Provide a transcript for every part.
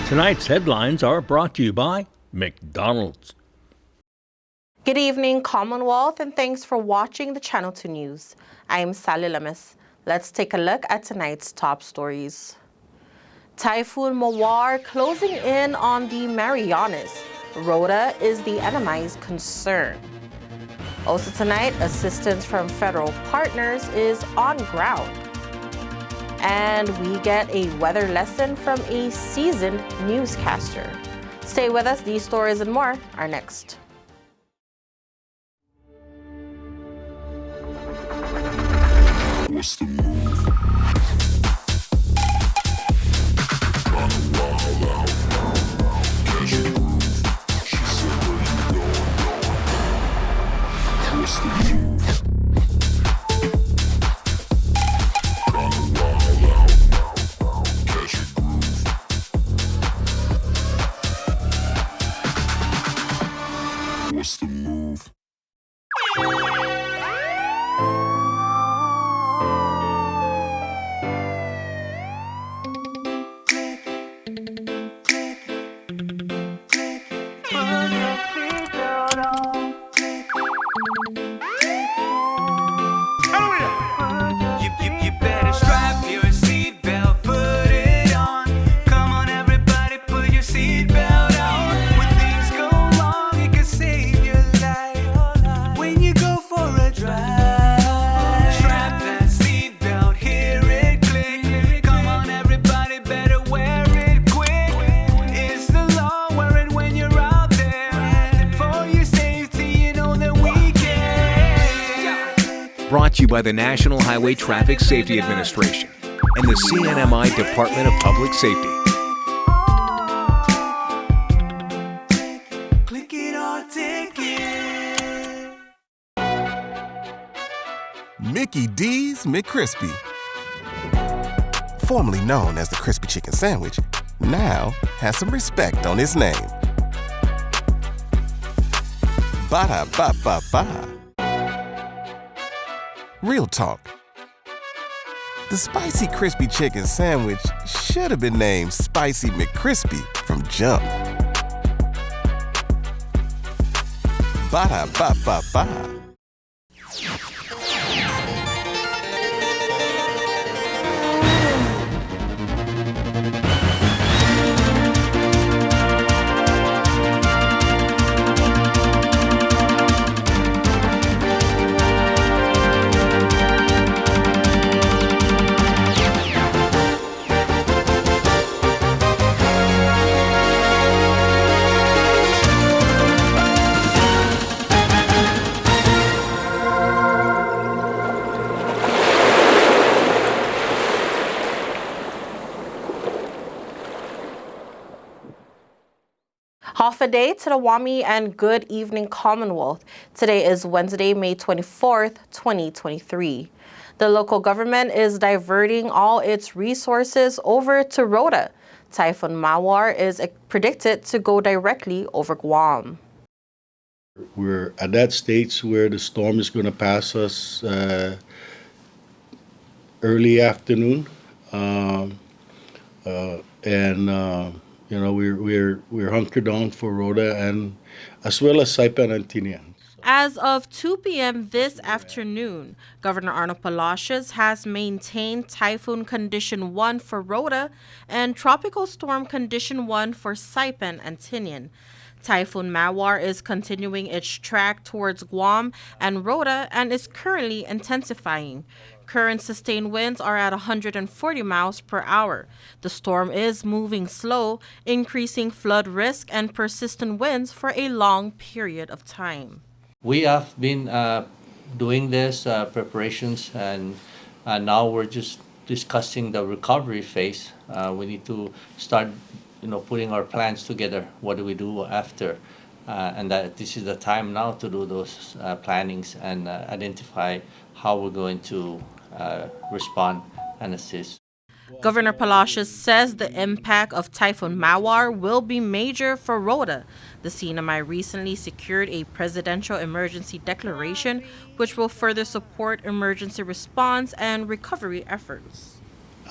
Tonight's headlines are brought to you by McDonald's. Good evening, Commonwealth, and thanks for watching the Channel 2 News. I am Sally Lemus. Let's take a look at tonight's top stories. Typhoon Mawar closing in on the Marianas. Rhoda is the enemy's concern. Also tonight, assistance from federal partners is on ground. And we get a weather lesson from a seasoned newscaster. Stay with us. These stories and more are next. What's the move? Kinda wild out. Catch a groove. She said, where you going? What's the move? Kinda wild out. Catch a groove. What's the move? Brought to you by the National Highway Traffic Safety Administration and the CNMI Department of Public Safety. Click it or take it. Mickey D's McCrispy. Formerly known as the Crispy Chicken Sandwich, now has some respect on his name. Ba-da-ba-ba-ba. Real talk. The Spicy Crispy Chicken Sandwich should have been named Spicy McCrispy from jump. Ba-da-ba-ba-ba. Half a day to the Wami and good evening Commonwealth. Today is Wednesday, May 24th, 2023. The local government is diverting all its resources over to Rhoda. Typhoon Mawar is predicted to go directly over Guam. We're at that stage where the storm is going to pass us early afternoon, we're hunkered down for Rhoda and as well as Saipan and Tinian. As of 2 p.m. this afternoon, Governor Arnold Palacios has maintained Typhoon Condition 1 for Rhoda and Tropical Storm Condition 1 for Saipan and Tinian. Typhoon Mawar is continuing its track towards Guam and Rhoda and is currently intensifying. Current sustained winds are at 140 miles per hour. The storm is moving slow, increasing flood risk and persistent winds for a long period of time. We have been doing this preparations, and now we're just discussing the recovery phase. We need to start, putting our plans together. What do we do after? And that this is the time now to do those plannings and identify how we're going to respond and assist. Governor Palacios says the impact of Typhoon Mawar will be major for Rhoda. The CNMI recently secured a presidential emergency declaration, which will further support emergency response and recovery efforts.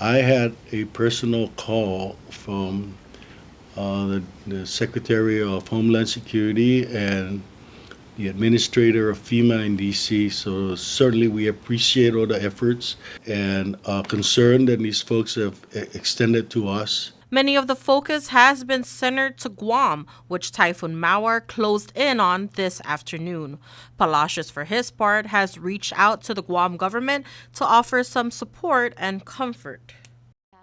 I had a personal call from the Secretary of Homeland Security and the administrator of FEMA in DC. So certainly we appreciate all the efforts and concern that these folks have extended to us. Many of the focus has been centered to Guam, which Typhoon Mawar closed in on this afternoon. Palacios, for his part, has reached out to the Guam government to offer some support and comfort.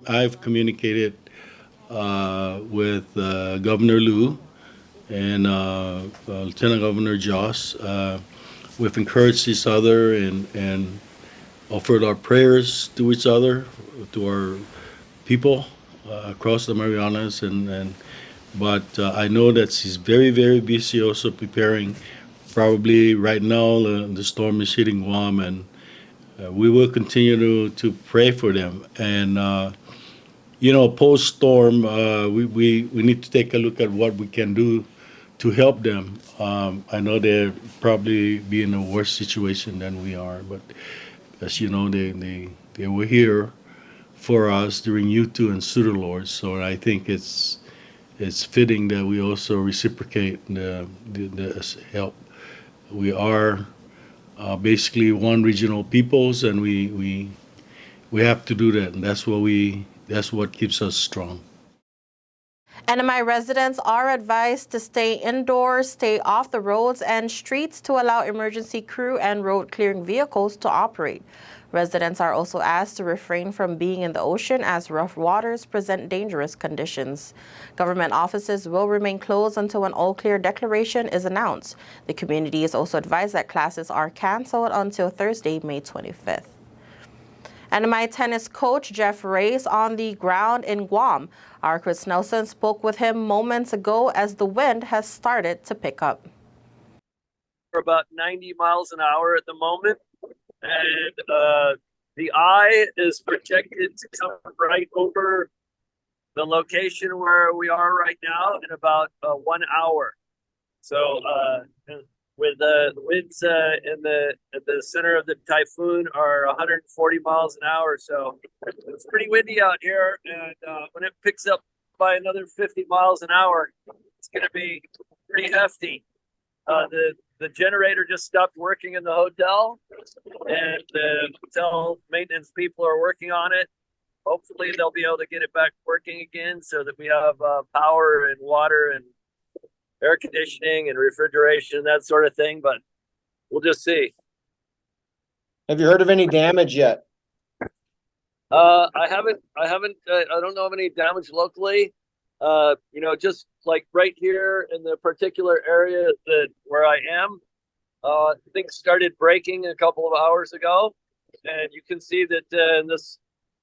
I've communicated with Governor Liu and Lieutenant Governor Joss. We've encouraged each other and offered our prayers to each other, to our people across the Marianas, but I know that she's very, very busy also preparing. Probably right now the storm is hitting Guam, and we will continue to pray for them. And post storm, we need to take a look at what we can do to help them. I know they're probably be in a worse situation than we are, but as you know, they were here for us during U2 and Pseudo Lords. So I think it's fitting that we also reciprocate the help. We are basically one regional peoples, and we have to do that, and that's what keeps us strong. NMI residents are advised to stay indoors, stay off the roads and streets to allow emergency crew and road clearing vehicles to operate. Residents are also asked to refrain from being in the ocean as rough waters present dangerous conditions. Government offices will remain closed until an all-clear declaration is announced. The community is also advised that classes are canceled until Thursday, May 25th. And my tennis coach, Jeff Reyes, on the ground in Guam. Our Chris Nelson spoke with him moments ago as the wind has started to pick up. We're about 90 miles an hour at the moment, and the eye is projected to come right over the location where we are right now in about 1 hour. So with the winds at the center of the typhoon are 140 miles an hour, so it's pretty windy out here. And when it picks up by another 50 miles an hour, it's going to be pretty hefty. The generator just stopped working in the hotel, and the hotel maintenance people are working on it. Hopefully they'll be able to get it back working again so that we have power and water and air conditioning and refrigeration, that sort of thing, but we'll just see. Have you heard of any damage yet? I haven't, I don't know of any damage locally. Just like right here in the particular area where I am, things started breaking a couple of hours ago, and you can see that in this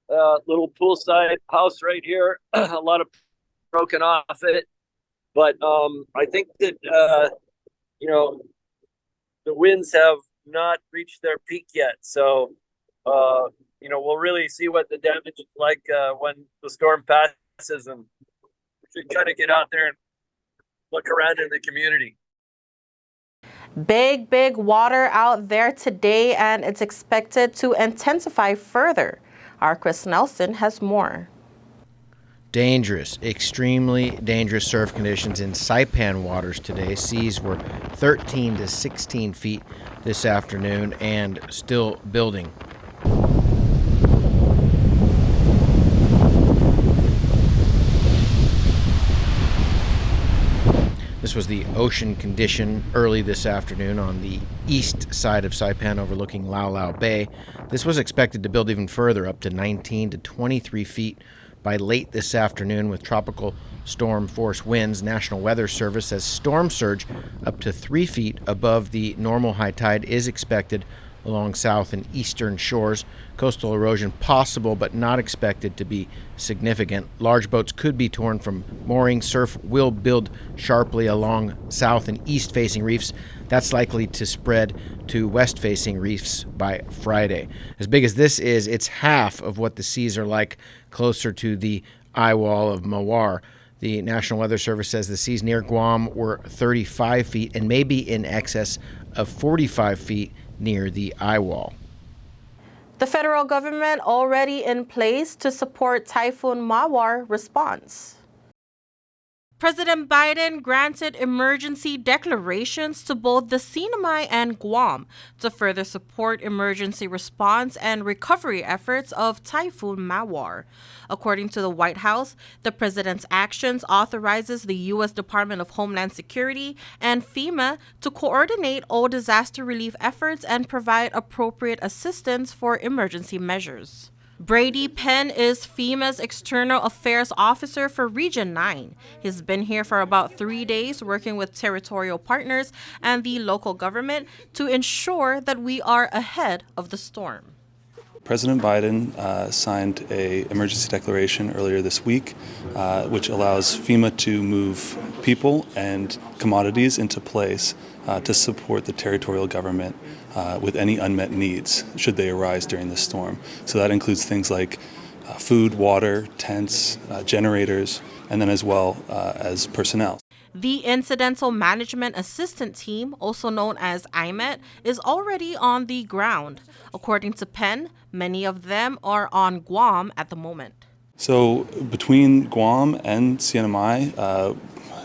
little poolside house right here, a lot of broken off it. But I think that the winds have not reached their peak yet, so we'll really see what the damage is like when the storm passes, and we should try to get out there and look around in the community. Big water out there today, and it's expected to intensify further. Our Chris Nelson has more. Dangerous, extremely dangerous surf conditions in Saipan Waters today. Seas were 13 to 16 feet this afternoon and still building. This was the ocean condition early this afternoon on the east side of Saipan overlooking Lau Lau Bay. This was expected to build even further, up to 19 to 23 feet by late this afternoon with tropical storm force winds. National Weather Service says storm surge up to 3 feet above the normal high tide is expected along south and eastern shores. Coastal erosion possible but not expected to be significant. Large boats could be torn from moorings. Surf will build sharply along south and east facing reefs. That's likely to spread to west facing reefs by Friday. As big as this is, it's half of what the seas are like closer to the eye wall of Mawar. The National Weather Service says the seas near Guam were 35 feet and maybe in excess of 45 feet near the eye wall. The federal government already in place to support Typhoon Mawar response. President Biden granted emergency declarations to both the Sinai and Guam to further support emergency response and recovery efforts of Typhoon Mawar. According to the White House, the president's actions authorizes the U.S. Department of Homeland Security and FEMA to coordinate all disaster relief efforts and provide appropriate assistance for emergency measures. Brady Penn is FEMA's External Affairs Officer for Region 9. He's been here for about 3 days working with territorial partners and the local government to ensure that we are ahead of the storm. President Biden signed an emergency declaration earlier this week, which allows FEMA to move people and commodities into place to support the territorial government with any unmet needs should they arise during the storm. So that includes things like food, water, tents, generators, and then as well as personnel. The Incidental Management Assistant Team, also known as IMET, is already on the ground. According to Penn, many of them are on Guam at the moment. So between Guam and CNMI,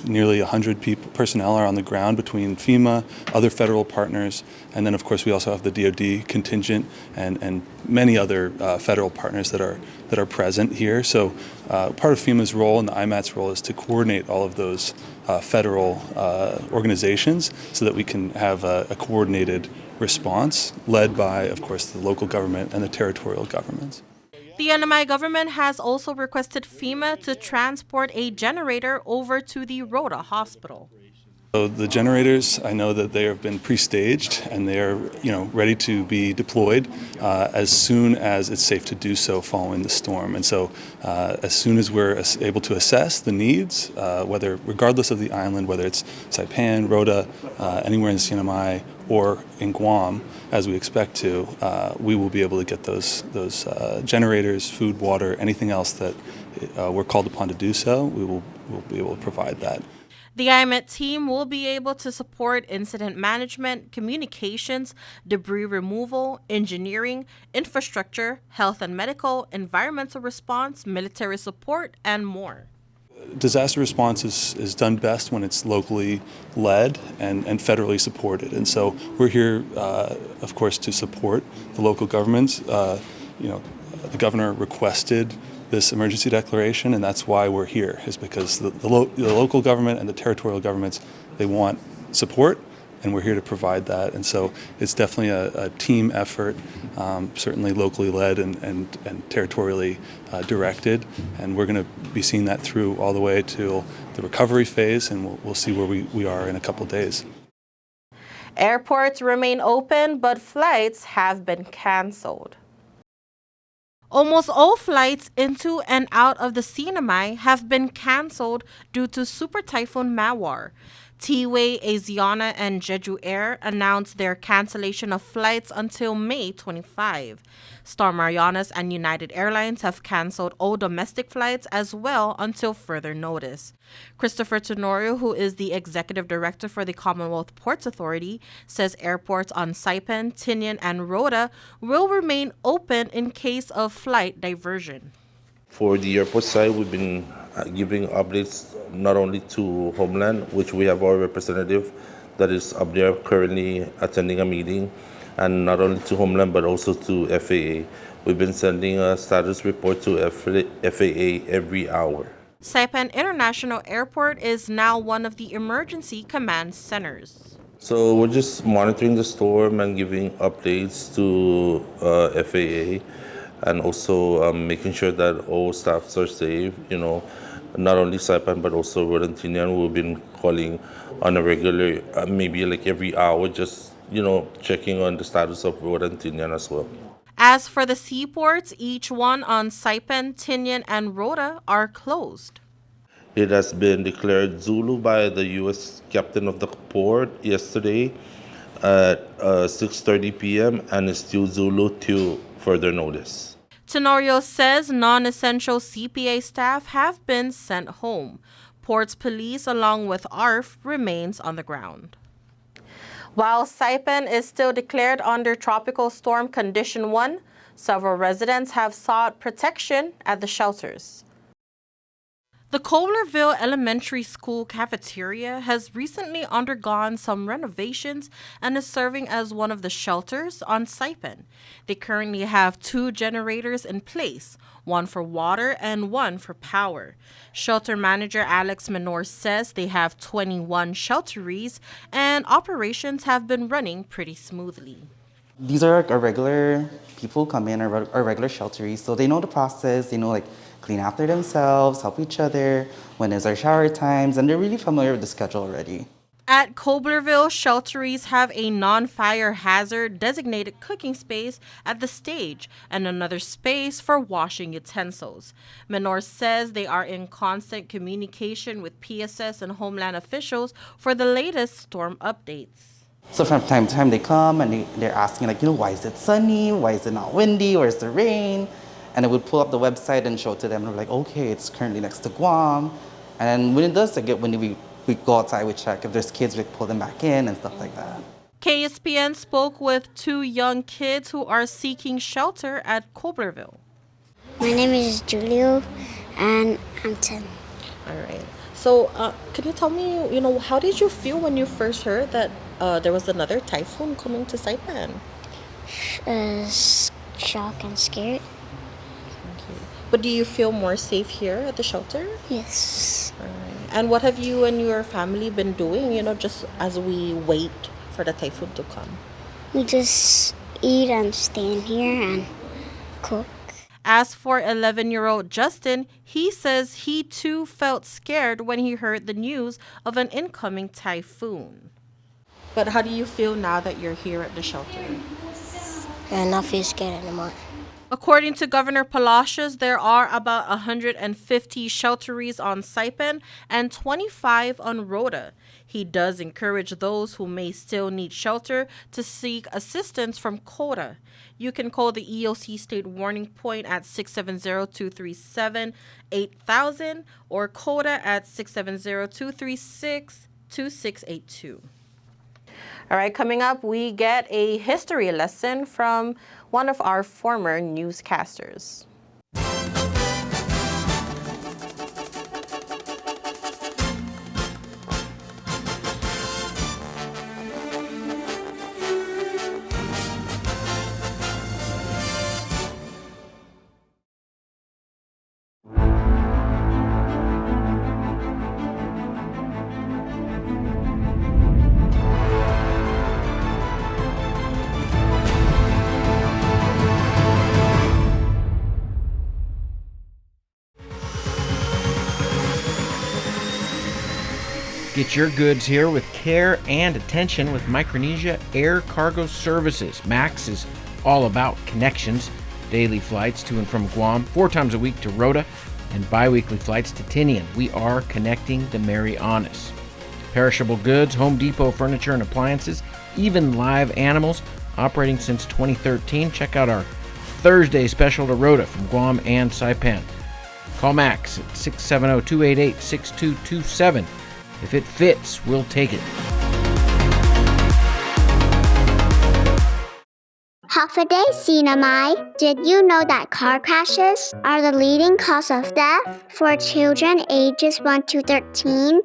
nearly 100 personnel are on the ground between FEMA, other federal partners, and then of course we also have the DoD contingent and many other federal partners that are present here. So part of FEMA's role and the IMAT's role is to coordinate all of those federal organizations so that we can have a coordinated response led by, of course, the local government and the territorial governments. The NMI government has also requested FEMA to transport a generator over to the Rhoda Hospital. So the generators, I know that they have been pre-staged and they are, ready to be deployed as soon as it's safe to do so following the storm. And so as soon as we're able to assess the needs, regardless of the island, whether it's Saipan, Rhoda, anywhere in the CNMI or in Guam, as we expect to, we will be able to get those generators, food, water, anything else that we're called upon to do so. We'll be able to provide that. The IMET team will be able to support incident management, communications, debris removal, engineering, infrastructure, health and medical, environmental response, military support, and more. Disaster response is done best when it's locally led and federally supported. And so we're here, of course, to support the local governments. The governor requested this emergency declaration, and that's why we're here, is because the local government and the territorial governments, they want support, and we're here to provide that. And so it's definitely a team effort, certainly locally led and territorially directed, and we're going to be seeing that through all the way to the recovery phase, and we'll see where we are in a couple days. Airports remain open, but flights have been canceled. Almost all flights into and out of the CNMI have been canceled due to Super Typhoon Mawar. T-Way, Asiana, and Jeju Air announced their cancellation of flights until May 25. Star Marianas and United Airlines have canceled all domestic flights as well until further notice. Christopher Tenorio, who is the executive director for the Commonwealth Ports Authority, says airports on Saipan, Tinian, and Rhoda will remain open in case of flight diversion. For the airport side, we've been giving updates not only to Homeland, which we have our representative that is up there currently attending a meeting, and not only to Homeland but also to FAA. We've been sending a status report to FAA every hour. Saipan International Airport is now one of the emergency command centers. So we're just monitoring the storm and giving updates to FAA, and also making sure that all staffs are safe, not only Saipan but also Rhoda and Tinian. We've been calling on a regular, maybe like every hour, just checking on the status of Rhoda and Tinian as well. As for the seaports, each one on Saipan, Tinian, and Rhoda are closed. It has been declared Zulu by the U.S. captain of the port yesterday at 6:30 p.m. and is still Zulu till further notice. Tenorio says non-essential CPA staff have been sent home. Ports Police, along with ARF, remains on the ground. While Saipan is still declared under Tropical Storm Condition 1, several residents have sought protection at the shelters. The Kohlerville Elementary School cafeteria has recently undergone some renovations and is serving as one of the shelters on Saipan. They currently have 2 generators in place, one for water and one for power. Shelter manager Alex Menor says they have 21 shelteries and operations have been running pretty smoothly. These are our regular people who come in, our regular shelteries, so they know the process, they know clean after themselves, help each other, when is our shower times, and they're really familiar with the schedule already. At Kohlerville, shelteries have a non-fire hazard designated cooking space at the stage and another space for washing utensils. Menor says they are in constant communication with PSS and Homeland officials for the latest storm updates. So from time to time they come and they're asking why is it sunny, why is it not windy, where's the rain? And I would pull up the website and show it to them and we're like, okay, it's currently next to Guam. And when it does get windy, we go outside, we check if there's kids, we pull them back in and stuff like that. KSPN spoke with 2 young kids who are seeking shelter at Kohlerville. My name is Julio and I'm 10. All right. So can you tell me, how did you feel when you first heard that there was another typhoon coming to Saipan? Shocked and scared. Okay. But do you feel more safe here at the shelter? Yes. All right. And what have you and your family been doing, just as we wait for the typhoon to come? We just eat and stand here and cook. As for 11-year-old Justin, he says he too felt scared when he heard the news of an incoming typhoon. But how do you feel now that you're here at the shelter? And not feel scared anymore. According to Governor Palacios, there are about 150 shelteries on Saipan and 25 on Rota. He does encourage those who may still need shelter to seek assistance from CODA. You can call the EOC State Warning Point at 670-237-8000 or CODA at 670-236-2682. All right, coming up, we get a history lesson from one of our former newscasters. Get your goods here with care and attention with Micronesia Air Cargo Services. MAX is all about connections. Daily flights to and from Guam, 4 times a week to Rota, and bi-weekly flights to Tinian. We are connecting the Marianas. Perishable goods, Home Depot furniture and appliances, even live animals, operating since 2013. Check out our Thursday special to Rota from Guam and Saipan. Call Max at 670-288-6227. If it fits, we'll take it. Half a day, Sinamai. Did you know that car crashes are the leading cause of death for children ages 1 to 13?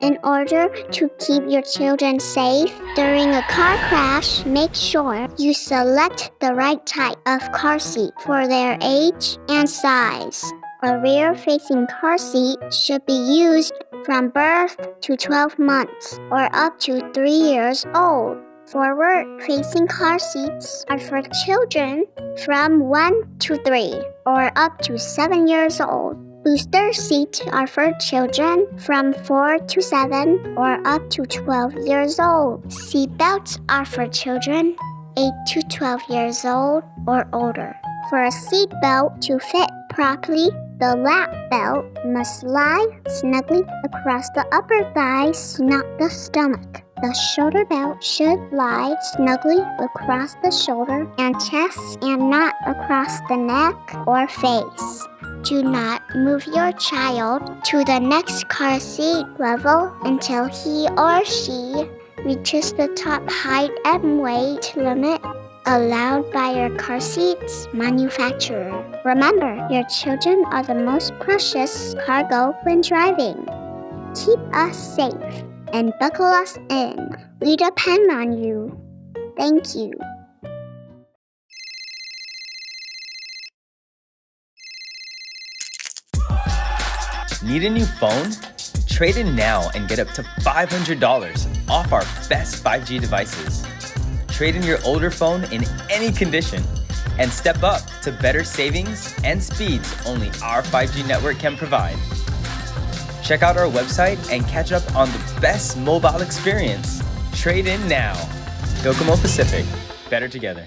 In order to keep your children safe during a car crash, make sure you select the right type of car seat for their age and size. A rear-facing car seat should be used from birth to 12 months or up to 3 years old. Forward-facing car seats are for children from 1 to 3 or up to 7 years old. Booster seats are for children from 4 to 7 or up to 12 years old. Seat belts are for children 8 to 12 years old or older. For a seat belt to fit properly, the lap belt must lie snugly across the upper thighs, not the stomach. The shoulder belt should lie snugly across the shoulder and chest and not across the neck or face. Do not move your child to the next car seat level until he or she reaches the top height and weight limit allowed by your car seat's manufacturer. Remember, your children are the most precious cargo when driving. Keep us safe and buckle us in. We depend on you. Thank you. Need a new phone? Trade in now and get up to $500 off our best 5G devices. Trade in your older phone in any condition and step up to better savings and speeds only our 5G network can provide. Check out our website and catch up on the best mobile experience. Trade in now. Docomo Pacific. Better together.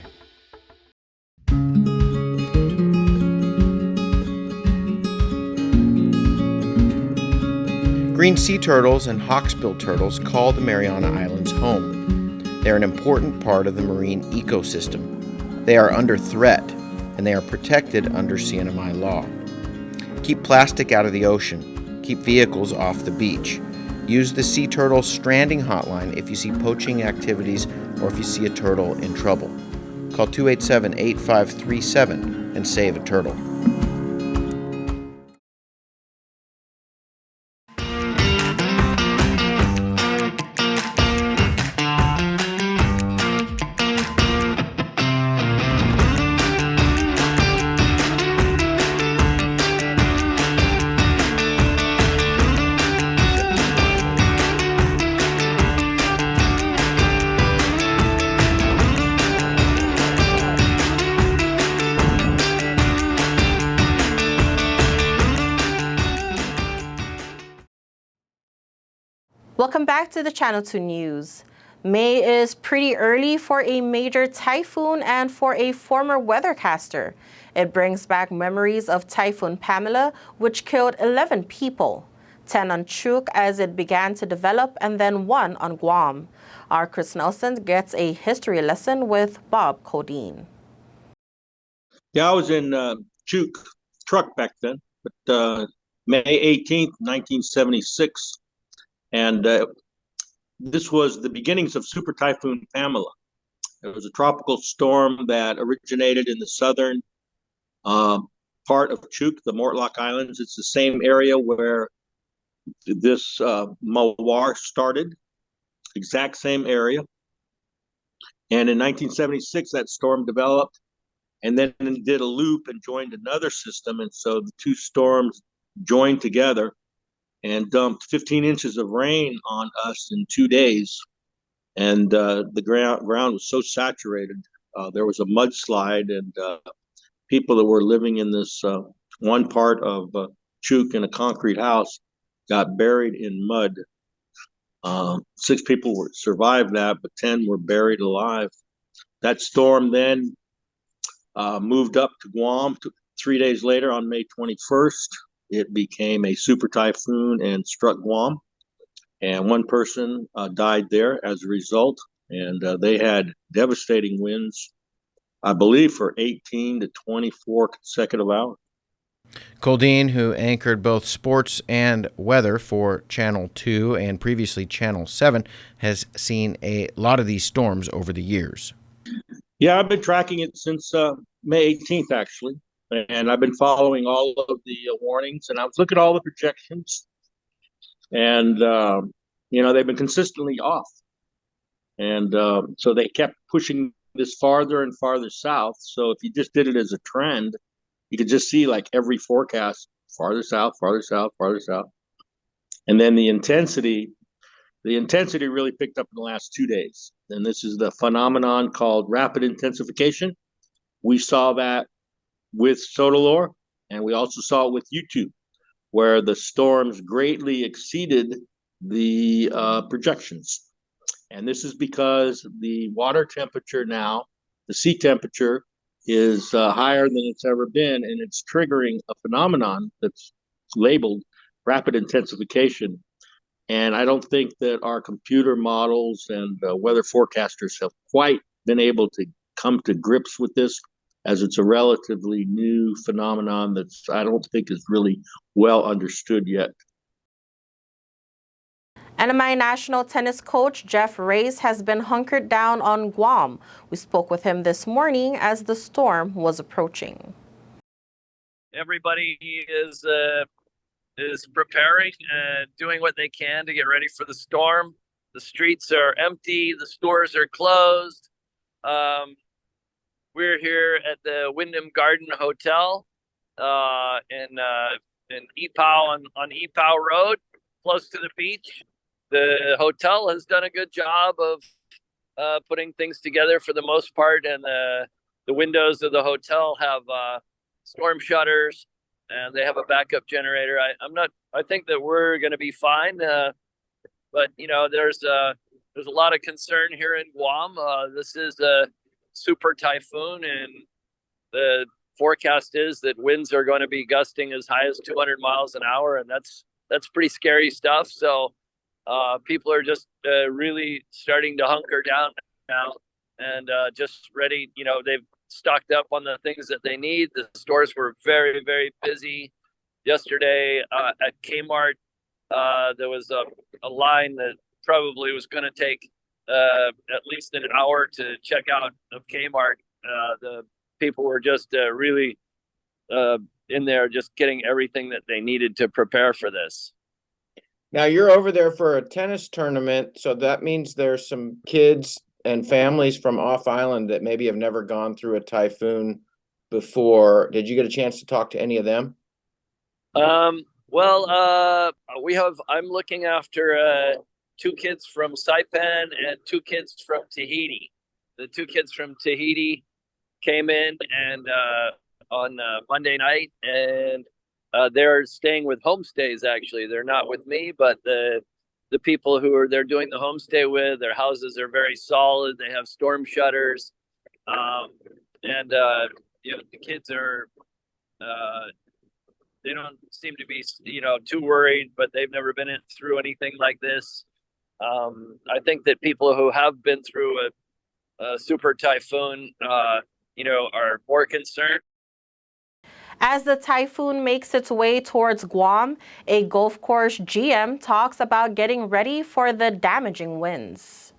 Green sea turtles and hawksbill turtles call the Mariana Islands home. They are an important part of the marine ecosystem. They are under threat, and they are protected under CNMI law. Keep plastic out of the ocean. Keep vehicles off the beach. Use the Sea Turtle Stranding Hotline if you see poaching activities or if you see a turtle in trouble. Call 287-8537 and save a turtle. Welcome back to the Channel 2 News. May is pretty early for a major typhoon and for a former weathercaster. It brings back memories of Typhoon Pamela, which killed 11 people, 10 on Chuuk as it began to develop, and then 1 on Guam. Our Chris Nelson gets a history lesson with Bob Codine. Yeah, I was in Chuuk truck back then, but May 18th, 1976. And this was the beginnings of Super Typhoon Pamela. It was a tropical storm that originated in the southern part of Chuuk, the Mortlock Islands. It's the same area where this Mawar started, exact same area. And in 1976, that storm developed and then did a loop and joined another system. And so the two storms joined together and dumped 15 inches of rain on us in 2 days. And the ground was so saturated. There was a mudslide, and people that were living in this one part of Chuuk in a concrete house got buried in mud. 6 people survived that, but 10 were buried alive. That storm then moved up to Guam 3 days later on May 21st. It became a super typhoon and struck Guam, and 1 person died there as a result. And they had devastating winds, I believe, for 18 to 24 consecutive hours. Coldine, who anchored both sports and weather for Channel 2 and previously Channel 7, has seen a lot of these storms over the years. Yeah, I've been tracking it since May 18th, actually. And I've been following all of the warnings, and I was looking at all the projections, and they've been consistently off, and so they kept pushing this farther and farther south. So if you just did it as a trend, you could just see like every forecast farther south, farther south, farther south, and then the intensity really picked up in the last 2 days. And this is the phenomenon called rapid intensification. We saw that with Sotalor, and we also saw it with YouTube, where the storms greatly exceeded the projections. And this is because the water temperature now, the sea temperature, is higher than it's ever been, and it's triggering a phenomenon that's labeled rapid intensification. And I don't think that our computer models and weather forecasters have quite been able to come to grips with this, as it's a relatively new phenomenon that's I don't think is really well understood yet. NMI national tennis coach Jeff Reyes has been hunkered down on Guam. We spoke with him this morning as the storm was approaching. Everybody is preparing and doing what they can to get ready for the storm. The streets are empty. The stores are closed. We're here at the Wyndham Garden Hotel in Epau on Epau Road, close to the beach. The hotel has done a good job of putting things together for the most part, and the windows of the hotel have storm shutters, and they have a backup generator. I think that we're going to be fine, but you know, there's a lot of concern here in Guam. This is a super typhoon, and the forecast is that winds are going to be gusting as high as 200 miles an hour, and that's pretty scary stuff. So people are just really starting to hunker down now and just ready. You know, they've stocked up on the things that they need. The stores were very, very busy yesterday at Kmart. There was a line that probably was going to take at least an hour to check out of Kmart. The people were just really in there just getting everything that they needed to prepare for this. Now you're over there for a tennis tournament, so that means there's some kids and families from off island that maybe have never gone through a typhoon before. Did you get a chance to talk to any of them? Well, I'm looking after 2 kids from Saipan and 2 kids from Tahiti. The 2 kids from Tahiti came in and on Monday night, and they're staying with homestays. Actually, they're not with me, but the people who they're doing the homestay with, their houses are very solid. They have storm shutters, and you know, the kids are they don't seem to be, you know, too worried, but they've never been through anything like this. I think that people who have been through a super typhoon, you know, are more concerned. As the typhoon makes its way towards Guam, a golf course GM talks about getting ready for the damaging winds.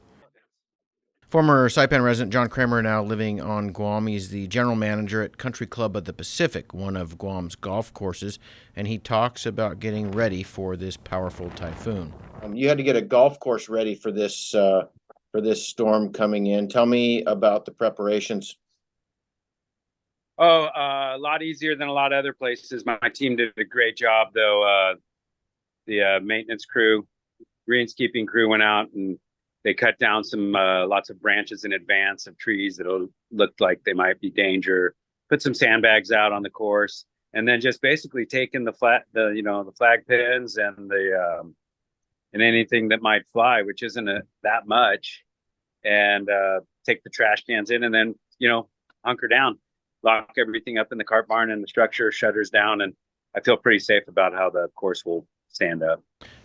Former Saipan resident John Kramer, now living on Guam. He's the general manager at Country Club of the Pacific, one of Guam's golf courses, and he talks about getting ready for this powerful typhoon. You had to get a golf course ready for this storm coming in. Tell me about the preparations. Oh, a lot easier than a lot of other places. My team did a great job, though. The maintenance crew, greenskeeping crew went out and they cut down some lots of branches in advance of trees that looked like they might be danger. Put some sandbags out on the course, and then just basically taking the flag pins and and anything that might fly, which isn't that much, and take the trash cans in, and then hunker down. Lock everything up in the cart barn and the structure, shutters down, and I feel pretty safe about how the course will stand up.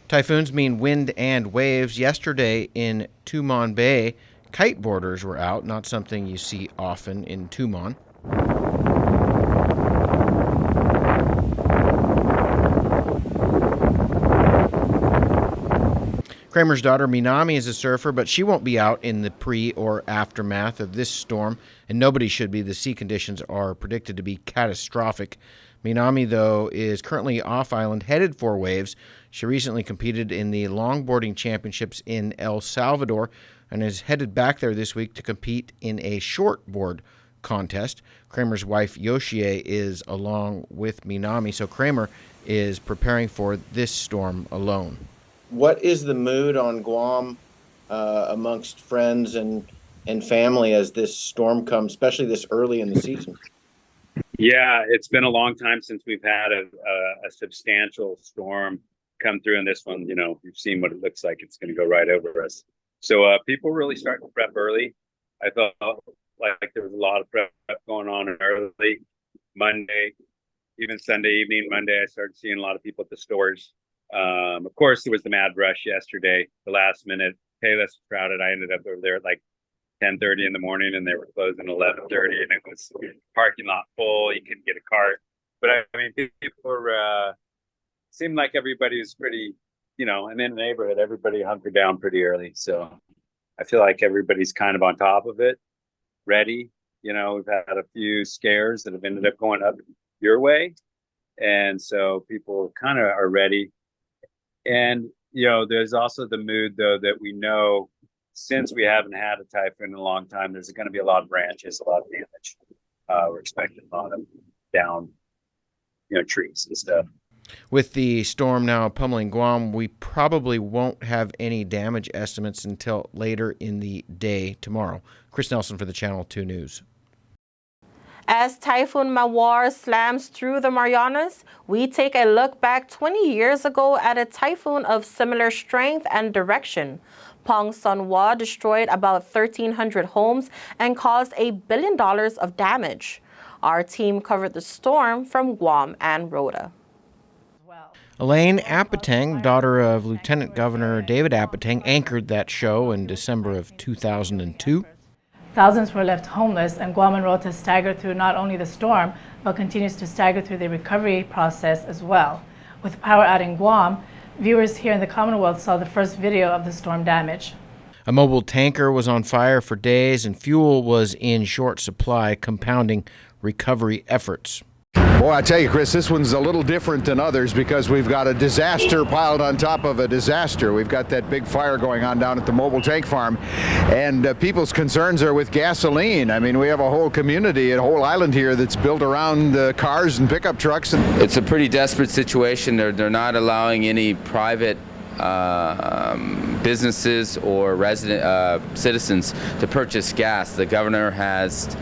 Typhoons mean wind and waves. Yesterday in Tumon Bay, kiteboarders were out, not something you see often in Tumon. Kramer's daughter Minami is a surfer, but she won't be out in the pre or aftermath of this storm, and nobody should be. The sea conditions are predicted to be catastrophic. Minami, though, is currently off-island, headed for waves. She recently competed in the longboarding championships in El Salvador and is headed back there this week to compete in a shortboard contest. Kramer's wife, Yoshie, is along with Minami, so Kramer is preparing for this storm alone. What is the mood on Guam amongst friends and family as this storm comes, especially this early in the season? Yeah, it's been a long time since we've had a substantial storm come through, and this one, we've seen what it looks like. It's going to go right over us. So people really start to prep early. I felt like there was a lot of prep going on early. Monday, even Sunday evening, Monday, I started seeing a lot of people at the stores. Of course, there was the mad rush yesterday, the last minute. Payless was crowded. I ended up over there at like 10:30 in the morning, and they were closing 11:30, and it was parking lot full. You couldn't get a cart. But I mean, people were seemed like everybody was pretty and in the neighborhood, everybody hunkered down pretty early. So I feel like everybody's kind of on top of it, ready. We've had a few scares that have ended up going up your way. And so people kind of are ready. And, there's also the mood, though, that we know since we haven't had a typhoon in a long time, there's going to be a lot of branches, a lot of damage. We're expecting a lot of down, trees and stuff. With the storm now pummeling Guam, we probably won't have any damage estimates until later in the day tomorrow. Chris Nelson for the Channel 2 News. As Typhoon Mawar slams through the Marianas, we take a look back 20 years ago at a typhoon of similar strength and direction. Pong Sonhwa destroyed about 1,300 homes and caused $1 billion of damage. Our team covered the storm from Guam and Rota. Elaine Apateng, daughter of Lieutenant Governor David Apateng, anchored that show in December of 2002. Thousands were left homeless, and Guam and Rota staggered through not only the storm, but continues to stagger through the recovery process as well. With power out in Guam, viewers here in the Commonwealth saw the first video of the storm damage. A mobile tanker was on fire for days, and fuel was in short supply, compounding recovery efforts. Boy, I tell you, Chris, this one's a little different than others because we've got a disaster piled on top of a disaster. We've got that big fire going on down at the mobile tank farm, and people's concerns are with gasoline. I mean, we have a whole community, a whole island here that's built around cars and pickup trucks. It's a pretty desperate situation. They're not allowing any private businesses or citizens to purchase gas. The governor has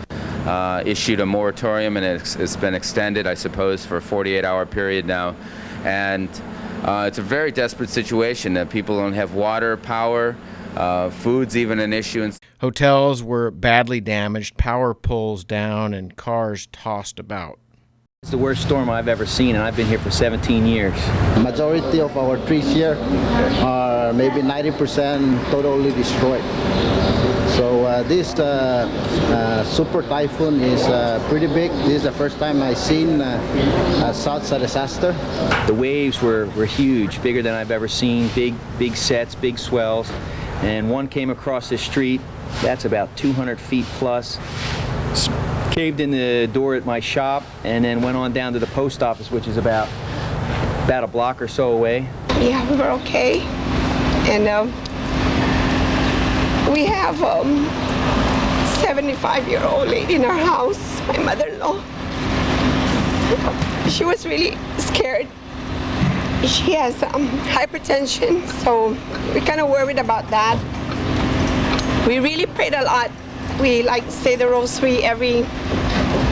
issued a moratorium, and it's been extended, I suppose, for a 48-hour period now. And it's a very desperate situation. People don't have water, power, food's even an issue. Hotels were badly damaged, power poles down, and cars tossed about. It's the worst storm I've ever seen, and I've been here for 17 years. Majority of our trees here are maybe 90% totally destroyed. So this super typhoon is pretty big. This is the first time I've seen such a disaster. The waves were huge, bigger than I've ever seen, big sets, big swells. And one came across the street, that's about 200 feet plus, caved in the door at my shop, and then went on down to the post office, which is about a block or so away. Yeah, we were okay. And we have a 75-year-old lady in our house, my mother-in-law. She was really scared. She has hypertension, so we're kind of worried about that. We really prayed a lot. We like say the rosary every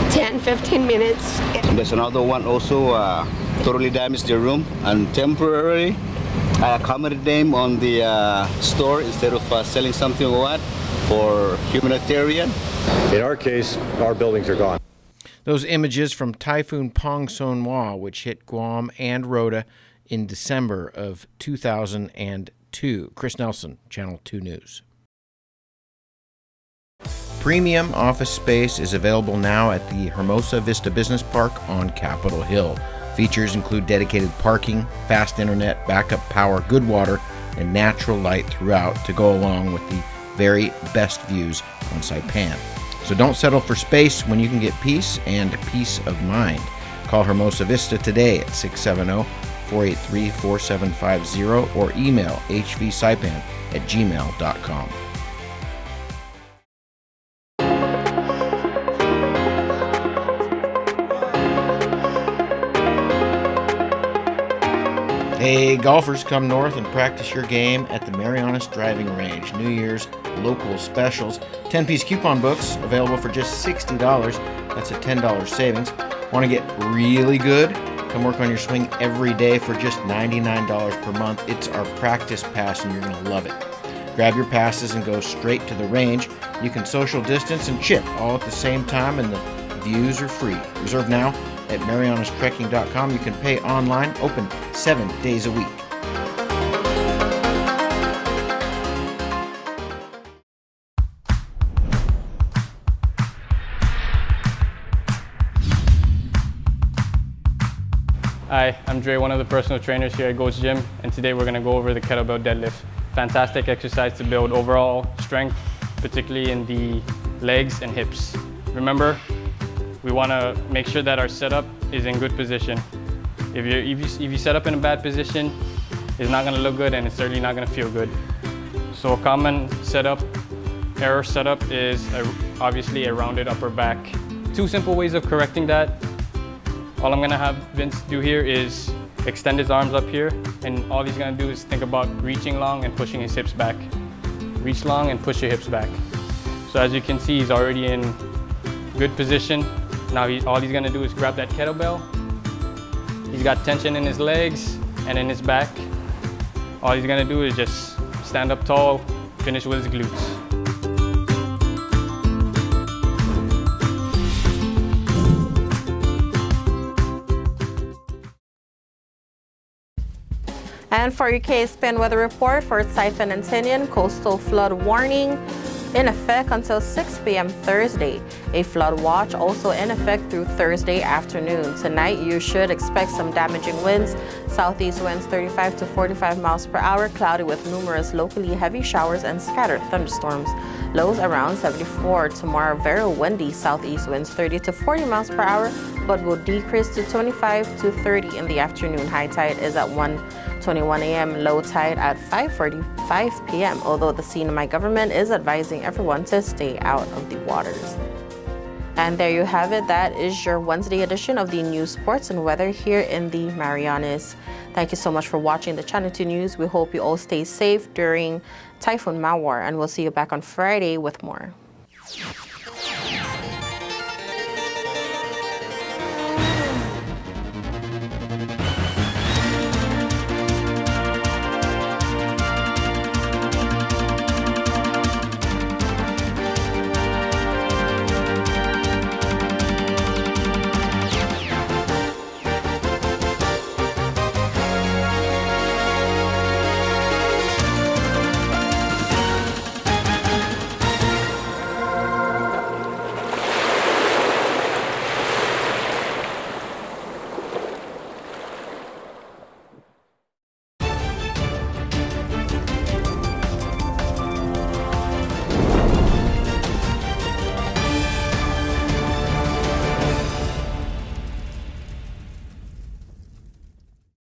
10-15 minutes. There's another one also totally damaged the room, and temporarily I accommodated them on the store instead of selling something or what for humanitarian. In our case, our buildings are gone. Those images from Typhoon Pong Sonhwa, which hit Guam and Rota in December of 2002. Chris Nelson, Channel 2 News. Premium office space is available now at the Hermosa Vista Business Park on Capitol Hill. Features include dedicated parking, fast internet, backup power, good water, and natural light throughout to go along with the very best views on Saipan. So don't settle for space when you can get peace and peace of mind. Call Hermosa Vista today at 670-483-4750 or email hvsaipan@gmail.com. Hey, golfers, come north and practice your game at the Marianas Driving Range. New Year's local specials. 10-piece coupon books available for just $60. That's a $10 savings. Want to get really good? Come work on your swing every day for just $99 per month. It's our practice pass, and you're going to love it. Grab your passes and go straight to the range. You can social distance and chip all at the same time, and the views are free. Reserve now at marianastrekking.com. You can pay online, open 7 days a week. Hi, I'm Dre, one of the personal trainers here at Goat's Gym, and today we're going to go over the Kettlebell Deadlift. Fantastic exercise to build overall strength, particularly in the legs and hips. Remember, we want to make sure that our setup is in good position. If you set up in a bad position, it's not going to look good and it's certainly not going to feel good. So a common error setup is obviously a rounded upper back. 2 simple ways of correcting that. All I'm gonna have Vince do here is extend his arms up here, and all he's gonna do is think about reaching long and pushing his hips back. Reach long and push your hips back. So as you can see, he's already in good position. Now all he's gonna do is grab that kettlebell. He's got tension in his legs and in his back. All he's gonna do is just stand up tall, finish with his glutes. And for your KSPN weather report for Saipan and Tinian, coastal flood warning in effect until 6 p.m. Thursday. A flood watch also in effect through Thursday afternoon. Tonight, you should expect some damaging winds. Southeast winds 35 to 45 miles per hour, cloudy with numerous locally heavy showers and scattered thunderstorms. Lows around 74. Tomorrow, very windy southeast winds 30 to 40 miles per hour, but will decrease to 25 to 30 in the afternoon. High tide is at 1:21 a.m., low tide at 5:45 p.m., although the CNMI government is advising everyone to stay out of the waters. And there you have it. That is your Wednesday edition of the news, sports, and weather here in the Marianas. Thank you so much for watching the Channel 2 News. We hope you all stay safe during Typhoon Pam, and we'll see you back on Friday with more.